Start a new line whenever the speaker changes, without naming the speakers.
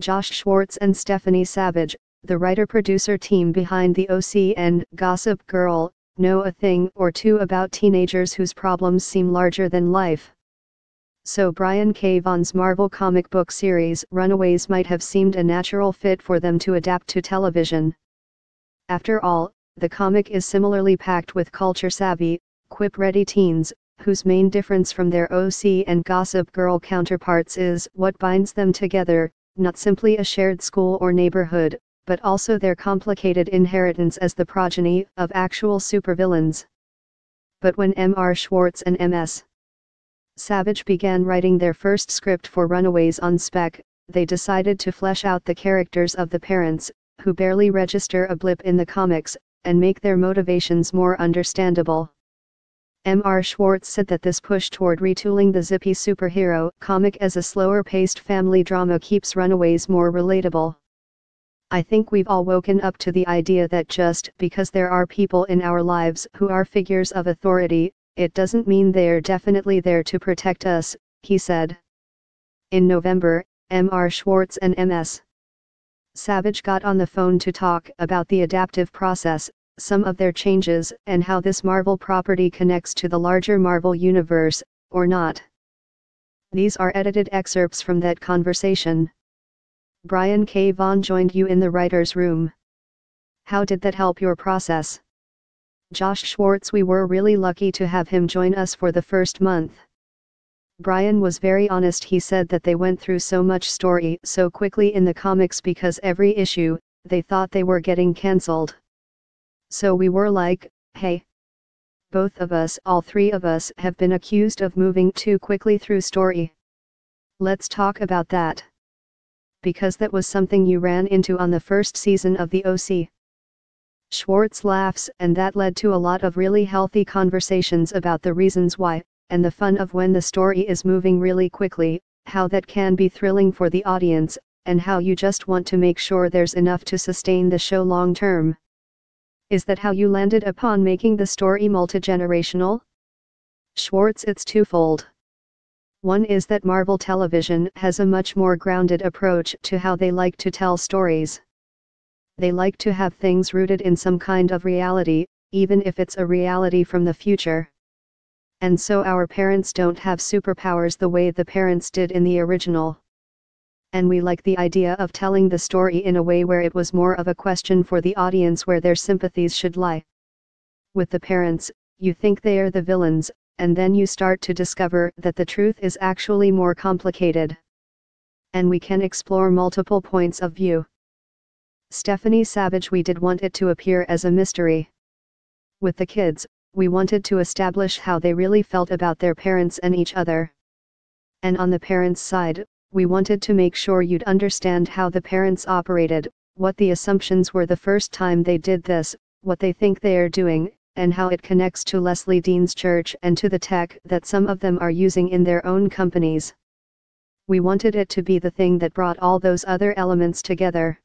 Josh Schwartz and Stephanie Savage, the writer-producer team behind The OC and Gossip Girl, know a thing or two about teenagers whose problems seem larger than life. So Brian K. Vaughan's Marvel comic book series Runaways might have seemed a natural fit for them to adapt to television. After all, the comic is similarly packed with culture-savvy, quip-ready teens, whose main difference from their OC and Gossip Girl counterparts is what binds them together, not simply a shared school or neighborhood, but also their complicated inheritance as the progeny of actual supervillains. But when M.R. Schwartz and M.S. Savage began writing their first script for Runaways on spec, they decided to flesh out the characters of the parents, who barely register a blip in the comics, and make their motivations more understandable. M.R. Schwartz said that this push toward retooling the zippy superhero comic as a slower-paced family drama keeps Runaways more relatable. I think we've all woken up to the idea that just because there are people in our lives who are figures of authority, it doesn't mean they're definitely there to protect us, he said. In November, M.R. Schwartz and M.S. Savage got on the phone to talk about the adaptive process, some of their changes, and how this Marvel property connects to the larger Marvel universe, or not. These are edited excerpts from that conversation. Brian K. Vaughan joined you in the writer's room. How did that help your process? Josh Schwartz: we were really lucky to have him join us for the first month. Brian was very honest. He said that they went through so much story so quickly in the comics because every issue, they thought they were getting cancelled. So we were like, hey. Both of us, all three of us, have been accused of moving too quickly through story. Let's talk about that. Because that was something you ran into on the first season of The OC. Schwartz laughs, and that led to a lot of really healthy conversations about the reasons why, and the fun of when the story is moving really quickly, how that can be thrilling for the audience, and how you just want to make sure there's enough to sustain the show long term. Is that how you landed upon making the story multigenerational? Schwartz: it's twofold. One is that Marvel Television has a much more grounded approach to how they like to tell stories. They like to have things rooted in some kind of reality, even if it's a reality from the future. And so our parents don't have superpowers the way the parents did in the original. And we like the idea of telling the story in a way where it was more of a question for the audience where their sympathies should lie. With the parents, you think they are the villains, and then you start to discover that the truth is actually more complicated. And we can explore multiple points of view. Stephanie Savage: we did want it to appear as a mystery. With the kids, we wanted to establish how they really felt about their parents and each other. And on the parents' side, we wanted to make sure you'd understand how the parents operated, what the assumptions were the first time they did this, what they think they are doing, and how it connects to Leslie Dean's church and to the tech that some of them are using in their own companies. We wanted it to be the thing that brought all those other elements together.